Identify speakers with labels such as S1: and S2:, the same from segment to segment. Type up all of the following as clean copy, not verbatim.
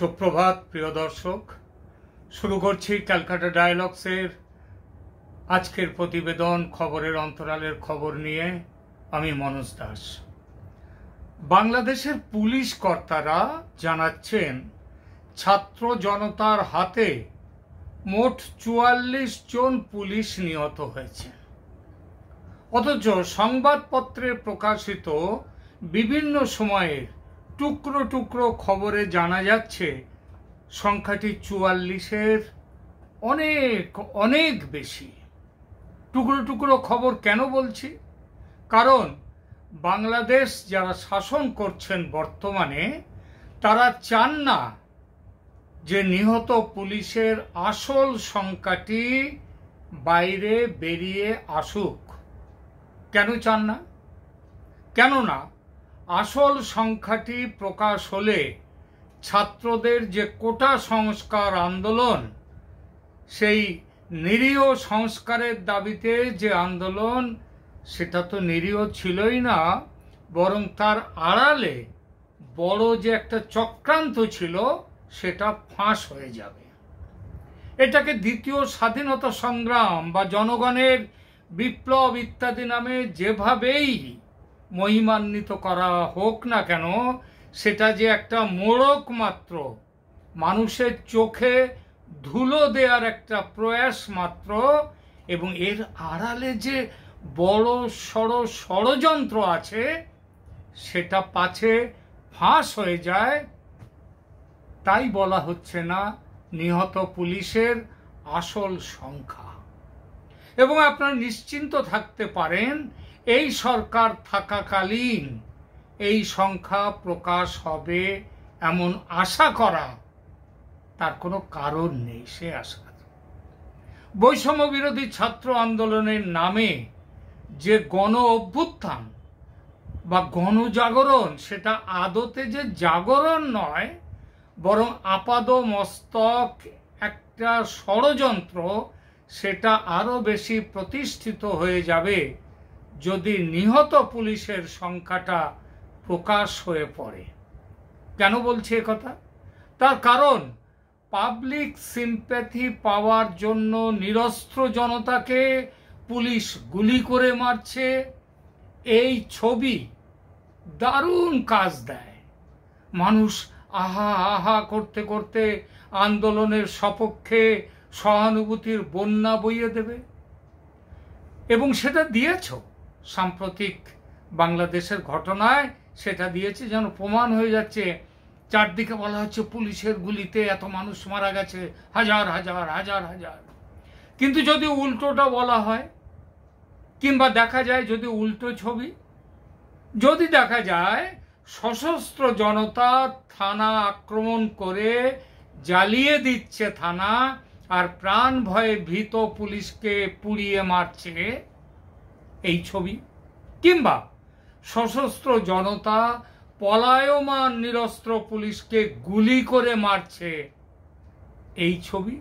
S1: সুপ্রভাত প্রিয় দর্শক, শুরু করছি ক্যালকাটা ডায়ালগসের আজকের প্রতিবেদন। খবরের অন্তরালের খবর নিয়ে আমি মনোজ দাস। বাংলাদেশের পুলিশ কর্তারা জানাচ্ছেন ছাত্র জনতার হাতে মোট ৪৪ জন পুলিশ নিহত হয়েছে, অথচ সংবাদপত্রে প্রকাশিত বিভিন্ন সময়ের টুকরো টুকরো খবরে জানা যাচ্ছে সংখ্যাটি ৪৪-এর অনেক অনেক বেশি। টুকরো টুকরো খবর কেন বলছি? কারণ বাংলাদেশ যারা শাসন করছেন বর্তমানে, তারা চান না যে নিহত পুলিশের আসল সংখ্যাটি বাইরে বেরিয়ে আসুক। কেন চান না? কেননা আসল সংখ্যাটি প্রকাশ হলে ছাত্রদের যে কোটা সংস্কার আন্দোলন, সেই নিরীহ সংস্কারের দাবিতে যে আন্দোলন, সেটা তো নিরীহ ছিলই না, বরং তার আড়ালে বড় যে একটা চক্রান্ত ছিল সেটা ফাঁস হয়ে যাবে। এটাকে দ্বিতীয় স্বাধীনতা সংগ্রাম বা জনগণের বিপ্লব ইত্যাদি নামে যেভাবেই মহিমান্বিত করা হোক না কেন, সেটা যে একটা মোড়ক মাত্র, মানুষের চোখে ধুলো দেওয়ার একটা প্রয়াস মাত্র, এবং এর আড়ালে যে বড় সড় ষড়যন্ত্র আছে সেটা পাছে ফাঁস হয়ে যায়, তাই বলা হচ্ছে না নিহত পুলিশের আসল সংখ্যা। এবং আপনারা নিশ্চিন্ত থাকতে পারেন, এই সরকার থাকাকালীন এই সংখ্যা প্রকাশ হবে এমন আশা করা তার কোনো কারণ নেই। সে আশা বৈষম্য বিরোধী ছাত্র আন্দোলনের নামে যে গণ অভ্যুত্থান বা গণজাগরণ, সেটা আদতে যে জাগরণ নয়, বরং আপাদ মস্তক একটা ষড়যন্ত্র, সেটা আরো বেশি প্রতিষ্ঠিত হয়ে যাবে যদি নিহত পুলিশের সংখ্যাটা প্রকাশ হয়ে পড়ে। কেন বলছি একথা? তার কারণ পাবলিক সিম্প্যাথি পাওয়ার জন্য নিরস্ত্র জনতাকে পুলিশ গুলি করে মারছে, এই ছবি দারুণ কাজ দেয়। মানুষ আহা আহা করতে করতে আন্দোলনের সপক্ষে সহানুভূতির বন্যা বইয়ে দেবে। এবং সেটা দিয়েছ সাম্প্রতিক বাংলাদেশের ঘটনায়, সেটা দিয়েছে, যেন প্রমাণ হয়ে যাচ্ছে। চারদিকে বলা হচ্ছে পুলিশের গুলিতে এত মানুষ মারা গেছে, হাজার হাজার হাজার হাজার। কিন্তু যদি উল্টোটা বলা হয়, কিংবা দেখা যায় যদি উল্টো ছবি, যদি দেখা যায় সশস্ত্র জনতা থানা আক্রমণ করে জ্বালিয়ে দিচ্ছে থানা, আর প্রাণ ভয়ে ভীত পুলিশকে পুড়িয়ে মারছে, এই ছবি, কিংবা সশস্ত্র জনতা পলায়মান নিরস্ত্র পুলিশকে গুলি করে মারছে, এই ছবি,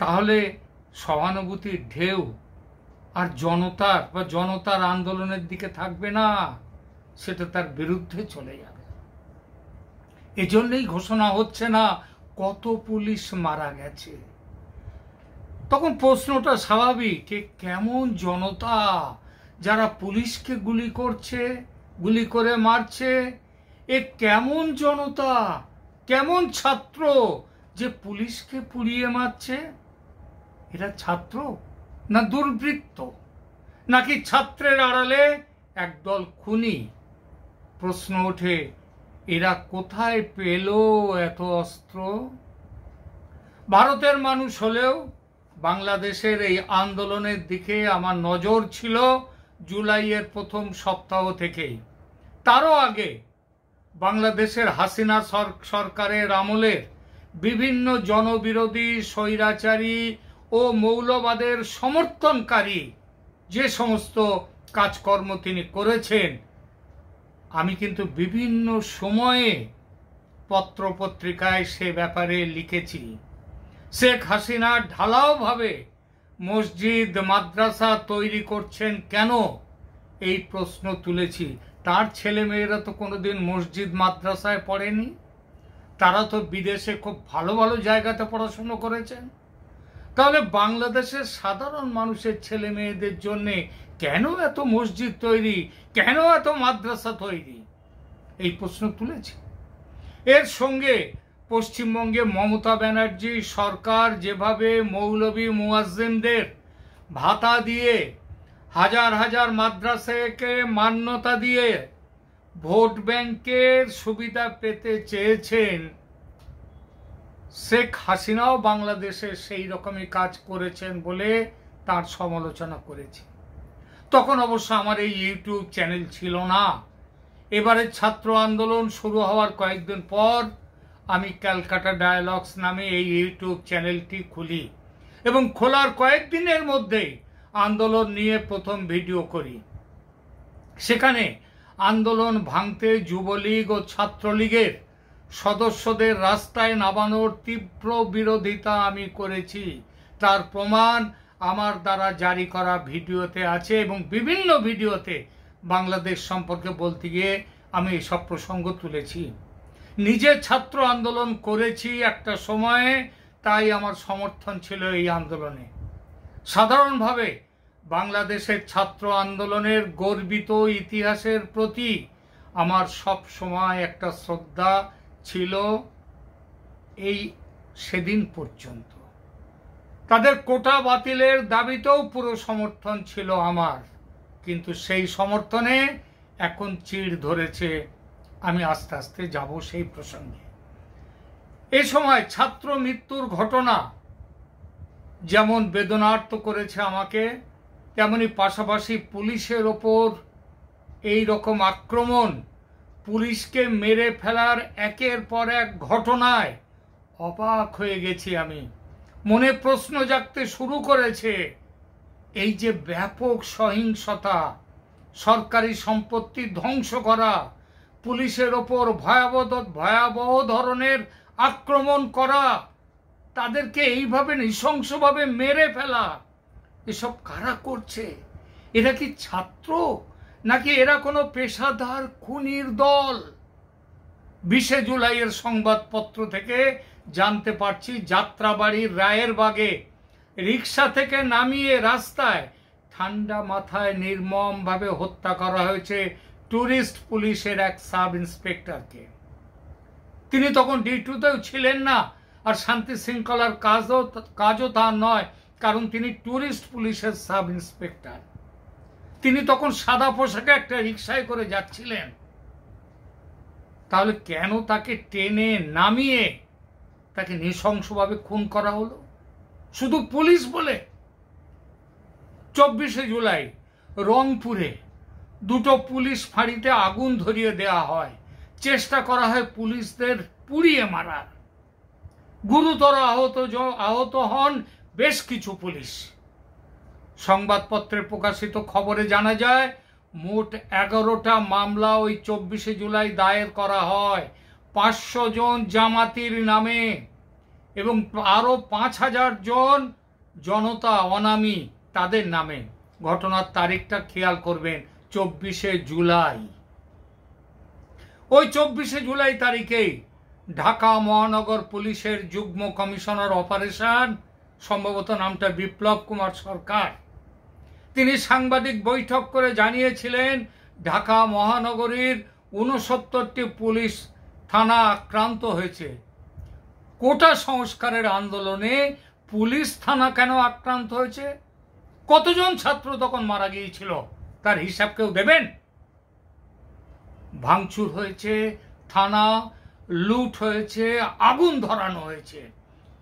S1: তাহলে সহানুভূতির ঢেউ আর জনতার বা জনতার আন্দোলনের দিকে থাকবে না, সেটা তার বিরুদ্ধে চলে যাবে। এজন্যই ঘোষণা হচ্ছে না কত পুলিশ মারা গেছে। তখন প্রশ্নটা স্বাভাবিক, কেমন জনতা যারা পুলিশকে গুলি করছে, গুলি করে মারছে? এ কেমন জনতা, কেমন ছাত্র যে পুলিশকে পুড়িয়ে মারছে? এরা ছাত্র না দুর্বৃত্ত, নাকি ছাত্রের আড়ালে একদল খুনি? প্রশ্ন ওঠে, এরা কোথায় পেল এত অস্ত্র? ভারতের মানুষ হলেও বাংলাদেশের এই আন্দোলনের দিকে আমার নজর ছিল জুলাইয়ের প্রথম সপ্তাহ থেকেই। তারও আগে বাংলাদেশের হাসিনা সরকারের আমলের বিভিন্ন জনবিরোধী, স্বৈরাচারী ও মৌলবাদের সমর্থনকারী যে সমস্ত কাজকর্ম তিনি করেছেন, আমি কিন্তু বিভিন্ন সময়ে পত্রপত্রিকায় সে ব্যাপারে লিখেছি। শেখ হাসিনা ঢালাওভাবে মসজিদ মাদ্রাসা তৈরি করছেন কেন, এই প্রশ্ন তুলেছি। তার ছেলে মেয়েরা তো কোনোদিন মসজিদ মাদ্রাসায় পড়েনি। তারা তো বিদেশে খুব ভালো ভালো জায়গাতে পড়াশুনো করেছেন। তাহলে বাংলাদেশের সাধারণ মানুষের ছেলে মেয়েদের জন্য কেন এত মসজিদ তৈরি, কেন এত মাদ্রাসা তৈরি, এই প্রশ্ন তুলেছে। এর সঙ্গে পশ্চিমবঙ্গে মমতা ব্যানার্জি সরকার যেভাবে মৌলভী মুয়াজ্জিমদের ভাতা দিয়ে হাজার হাজার মাদ্রাসাকে মান্যতা দিয়ে ভোট ব্যাংকের সুবিধা পেতে চেয়েছেন, শেখ হাসিনাও বাংলাদেশে সেই রকমই কাজ করেছেন বলে তার সমালোচনা করেছে। তখন অবশ্য আমার এই ইউটিউব চ্যানেল ছিল না। এবারে ছাত্র আন্দোলন শুরু হওয়ার কয়েকদিন পর আমি ক্যালকাটা ডায়ালগস নামে এই ইউটিউব চ্যানেলটি খুলি এবং খোলার কয়েকদিনের মধ্যেই আন্দোলন নিয়ে প্রথম ভিডিও করি। সেখানে আন্দোলন ভাঙতে যুবলীগ ও ছাত্রলীগের সদস্যদের রাস্তায় নামানোর তীব্র বিরোধিতা আমি করেছি। তার প্রমাণ আমার দ্বারা জারি করা ভিডিওতে আছে এবং বিভিন্ন ভিডিওতে বাংলাদেশ সম্পর্কে বলতে গিয়ে আমি এসব প্রসঙ্গ তুলেছি। নিজে ছাত্র আন্দোলন করেছি একটা সময়ে, তাই আমার সমর্থন ছিল এই আন্দোলনে। সাধারণভাবে বাংলাদেশের ছাত্র আন্দোলনের গর্বিত ইতিহাসের প্রতি আমার সব সময় একটা শ্রদ্ধা ছিল, এই সেদিন পর্যন্ত। তাদের কোটা বাতিলের দাবিতেও পুরো সমর্থন ছিল আমার, কিন্তু সেই সমর্থনে এখন চিড় ধরেছে। আমি আস্তে আস্তে যাব সেই প্রসঙ্গে। এ সময় ছাত্র মৃত্যুর ঘটনা যেমন বেদনার্ত করেছে আমাকে, তেমনি পাশাপাশি পুলিশের ওপর এই রকম আক্রমণ, পুলিশকে মেরে ফেলার একের পর এক ঘটনায় অবাক হয়ে গেছি আমি। মনে প্রশ্ন জাগতে শুরু করেছে, এই যে ব্যাপক সহিংসতা, সরকারি সম্পত্তি ধ্বংস করা, পুলিশের ওপর ভয়াবহ ধরনের আক্রমণ করা, তাদেরকে এইভাবে নৃশংসভাবে মেরে ফেলা, এসব কারা করছে? এরা কি ছাত্র, নাকি এরা কোনো পেশাদার খুনির দল? 20 জুলাইয়ের সংবাদপত্র থেকে জানতে পারছি যাত্রাবাড়ির রায়েরবাগে রিক্সা থেকে নামিয়ে রাস্তায় ঠান্ডা মাথায় নির্মমভাবে হত্যা করা হয়েছে ট্যুরিস্ট পুলিশের এক সাব ইন্সপেক্টরকে। তিনি তখন ডিউটিতেও ছিলেন না, আর শান্তি শৃঙ্খলার কাজও তার নয়, কারণ তিনি ট্যুরিস্ট পুলিশের সাব ইন্সপেক্টর। তিনি তখন সাদা পোশাকে একটা রিক্সায় করে যাচ্ছিলেন। তাহলে কেন তাকে টেনে নামিয়ে তাকে নৃশংসভাবে খুন করা হলো শুধু পুলিশ বলে? 24 জুলাই রংপুরে 2টো পুলিশ ফাঁড়িতে আগুন ধরিয়ে দেওয়া হয়, চেষ্টা করা হয় পুলিশদের পুড়িয়ে মারার। গুরুতর আহত হন বেশ কিছু পুলিশ। সংবাদপত্রে প্রকাশিত খবরে জানা যায় মোট 11টা মামলা ওই 24 জুলাই দায়ের করা হয় 500 জন জামাতির নামে এবং আরো 5000 জন জনতা অনামী তাদের নামে। ঘটনার তারিখটা খেয়াল করবেন, 24 জুলাই। ওই 24 জুলাই তারিখেই ঢাকা মহানগর পুলিশের যুগ্ম কমিশনার অপারেশন, সম্ভবত নামটা বিপ্লব কুমার সরকার, তিনি সাংবাদিক বৈঠক করে জানিয়েছিলেন ঢাকা মহানগরীর 69টি পুলিশ থানা আক্রান্ত হয়েছে। কোটা সংস্কারের আন্দোলনে পুলিশ থানা কেন আক্রান্ত হয়েছে? কতজন ছাত্র তখন মারা গিয়েছিল তার হিসাব কেউ দেবেন? ভাঙচুর হয়েছে, থানা লুট হয়েছে, আগুন ধরানো হয়েছে।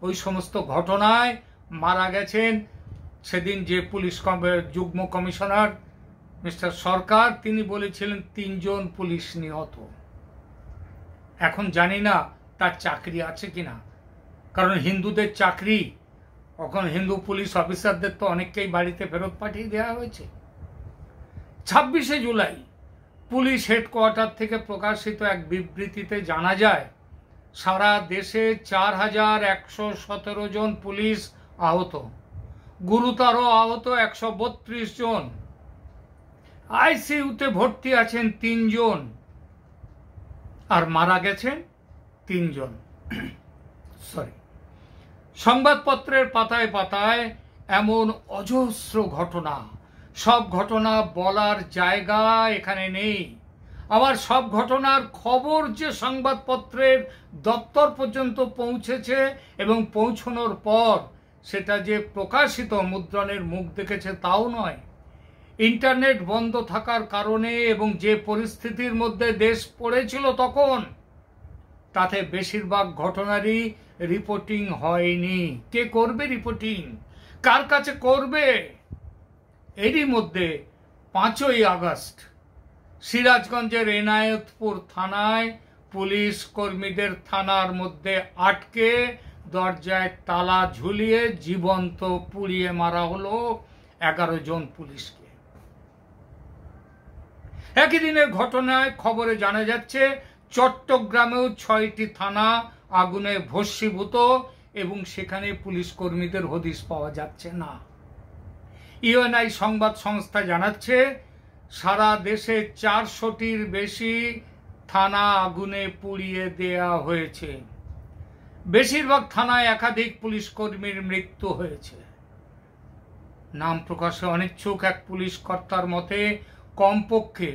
S1: ওই সমস্ত ঘটনায় মারা গেছেন সেদিন যে পুলিশ যুগ্ম কমিশনার মিস্টার সরকার, তিনি বলেছিলেন 3 জন পুলিশ নিহত। এখন জানি না তার চাকরি আছে কিনা, কারণ হিন্দুদের চাকরি, এখন হিন্দু পুলিশ অফিসারদের তো অনেককেই বাড়িতে ফেরত পাঠিয়ে দেওয়া হয়েছে। 26 জুলাই পুলিশ হেডকোয়ার্টার থেকে প্রকাশিত এক বিবৃতিতে জানা যায় সারা দেশে 4117 জন পুলিশ আহত, গুরুতর আহত 132 জন, আইসিইউতে ভর্তি আছেন 3 জন, আর মারা গেছেন 3 জন। সংবাদপত্রের পাতায় পাতায় এমন অজস্র ঘটনা, সব ঘটনা বলার জায়গা এখানে নেই। আবার সব ঘটনার খবর যে সংবাদপত্রের দপ্তর পর্যন্ত পৌঁছেছে এবং পৌঁছানোর পর সেটা যে প্রকাশিত মুদ্রণের মুখ দেখেছে তাও নয়। ইন্টারনেট বন্ধ থাকার কারণে এবং যে পরিস্থিতির মধ্যে দেশ পড়েছিল তখন, তাতে বেশিরভাগ ঘটনারই রিপোর্টিং হয়নি। কে করবে রিপোর্টিং? কার কাছে করবে? এরই মধ্যে 5ই আগস্ট সিরাজগঞ্জের এনায়েতপুর থানায় পুলিশ কর্মীদের থানার মধ্যে আটকে দরজায় তালা ঝুলিয়ে জীবন্ত পুড়িয়ে মারা হলো 11 জন পুলিশকে। একই দিনের ঘটনায় খবরে জানা যাচ্ছে চট্টগ্রামেও 6টি থানা আগুনে ভস্মীভূত এবং সেখানে পুলিশ কর্মীদের হদিশ পাওয়া যাচ্ছে না। ইউএনআই সংবাদ সংস্থা জানাচ্ছে সারা দেশে 400টির বেশি থানা আগুনে পুড়িয়ে দেয়া হয়েছে। বেশিরভাগ থানায় একাধিক পুলিশ কর্মীর মৃত্যু হয়েছে। নাম প্রকাশে অনিচ্ছুক এক পুলিশ কর্তার মতে কমপক্ষে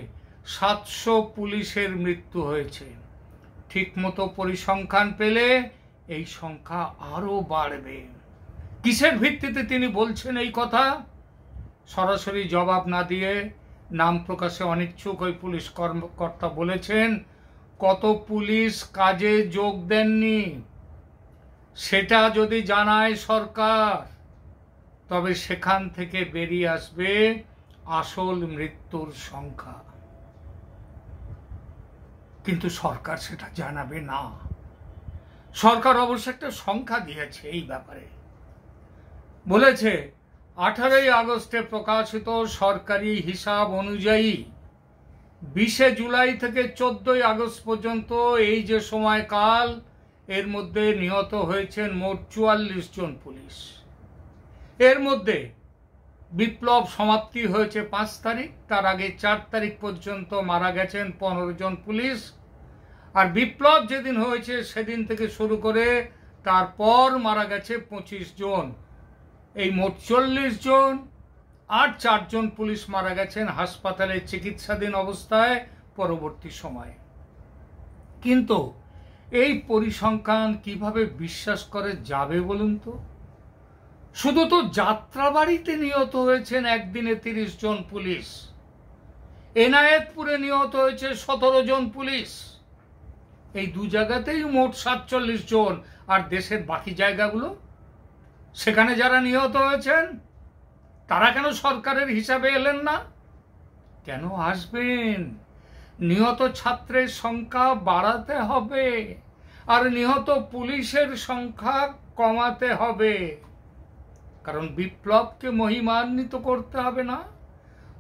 S1: 700 পুলিশের মৃত্যু হয়েছে। ঠিকমতো পরিসংখ্যান পেলে এই সংখ্যা আরো বাড়বে। কিসের ভিত্তিতে তিনি বলছেন এই কথা? সরাসরি জবাব না দিয়ে নাম প্রকাশে অনিচ্ছুক ওই পুলিশ কর্মকর্তা বলেছেন, কত পুলিশ কাজে যোগ দেননি সেটা যদি জানায় সরকার, তবে সেখান থেকে বেরিয়ে আসবে আসল মৃত্যুর সংখ্যা। কিন্তু সরকার সেটা জানাবে না। সরকার অবশ্য একটা সংখ্যা দিয়েছে এই ব্যাপারে। বলেছে 18ই আগস্টে প্রকাশিত সরকারি হিসাব অনুযায়ী 20 জুলাই থেকে 14ই আগস্ট পর্যন্ত এই যে সময়কাল, এর মধ্যে নিহত হয়েছেন মোট 44 জন পুলিশ। এর মধ্যে বিপ্লব সমাপ্তি হয়েছে 5 তারিখ, তার আগে 4 তারিখ পর্যন্ত মারা গেছেন 15 জন পুলিশ। আর বিপ্লব যেদিন হয়েছে সেদিন থেকে শুরু করে তারপর মারা গেছে 25 জন। এই মোট 40 জন। আর 4 জন পুলিশ মারা গেছেন হাসপাতালে চিকিৎসাধীন অবস্থায় পরবর্তী সময়ে। কিন্তু এই পরিসংখ্যান কিভাবে বিশ্বাস করে যাবে বলুন তো? শুধু তো যাত্রাবাড়িতে নিহত হয়েছেন একদিনে 30 জন পুলিশ, এনায়েতপুরে নিহত হয়েছে 17 জন পুলিশ। এই দু জায়গাতেই মোট 47 জন। আর দেশের বাকি জায়গাগুলো, সেখানে যারা নিহত হয়েছেন তারা কেন সরকারের হিসাবে এলেন না? কেন আসবেন? নিহত ছাত্রের সংখ্যা বাড়াতে হবে আর নিহত পুলিশের সংখ্যা কমাতে হবে। কারণ বিপ্লবকে মহিমান্বিত করতে হবে না?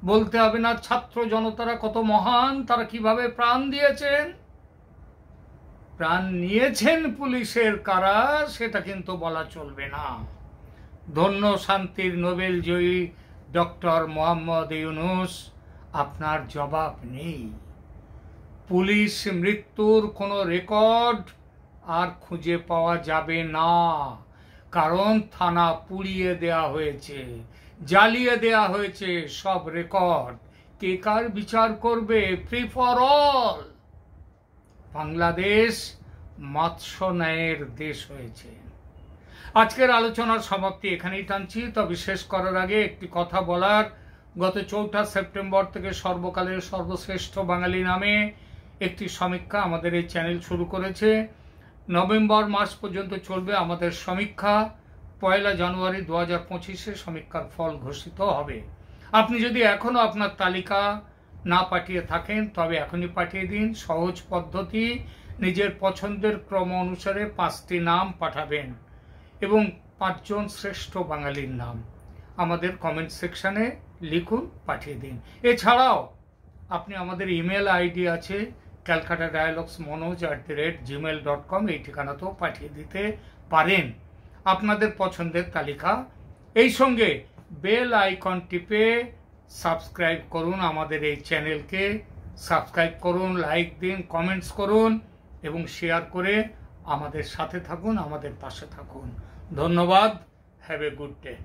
S1: বলতে হবে না ছাত্র জনতারা কত মহান, তারা কিভাবে প্রাণ দিয়েছেন? প্রাণ নিয়েছেন পুলিশের কারা সেটা কিন্তু বলা চলবে না। ধন্য শান্তির নোবেল জয়ী ডক্টর মোহাম্মদ ইউনূস, আপনার জবাব নেই। পুলিশ মৃত্যুর কোনো রেকর্ড আর খুঁজে পাওয়া যাবে না, কারণ থানা পুড়িয়ে দেয়া হয়েছে, জ্বালিয়ে দেয়া হয়েছে সব রেকর্ড। কে কার বিচার করবে? Free for all. বাংলাদেশ মৎস্য ন্যায়ের দেশ হয়েছে। আজকের আলোচনার সমাপ্তি এখানেই টানছি। তবে শেষ করার আগে একটি কথা বলার, গত 4 সেপ্টেম্বর থেকে সর্বকালের সর্বশ্রেষ্ঠ বাঙালি নামে একটি সমীক্ষা আমাদের এই চ্যানেল শুরু করেছে। নভেম্বর মাস পর্যন্ত চলবে আমাদের সমীক্ষা। 1 জানুয়ারি 2025 সমীক্ষার ফল ঘোষিত হবে। আপনি যদি এখনো আপনার তালিকা না পাঠিয়ে থাকেন তবে এখনই পাঠিয়ে দিন। সহজ পদ্ধতি, নিজের পছন্দের ক্রম অনুসারে 5টি নাম পাঠাবেন এবং 5 জন শ্রেষ্ঠ বাঙালির নাম আমাদের কমেন্ট সেকশনে লিখুন, পাঠিয়ে দিন। এছাড়াও আপনি আমাদের ইমেল আইডি আছে calcutta-dialoguesmanoj@gmail.com, এই ঠিকানাতেও পাঠিয়ে দিতে পারেন আপনাদের পছন্দের তালিকা। এই সঙ্গে বেল আইকন টিপে সাবস্ক্রাইব করুন আমাদের এই চ্যানেলকে। সাবস্ক্রাইব করুন, লাইক দিন, কমেন্টস করুন এবং শেয়ার করে আমাদের সাথে থাকুন, আমাদের পাশে থাকুন। ধন্যবাদ। Have a good day.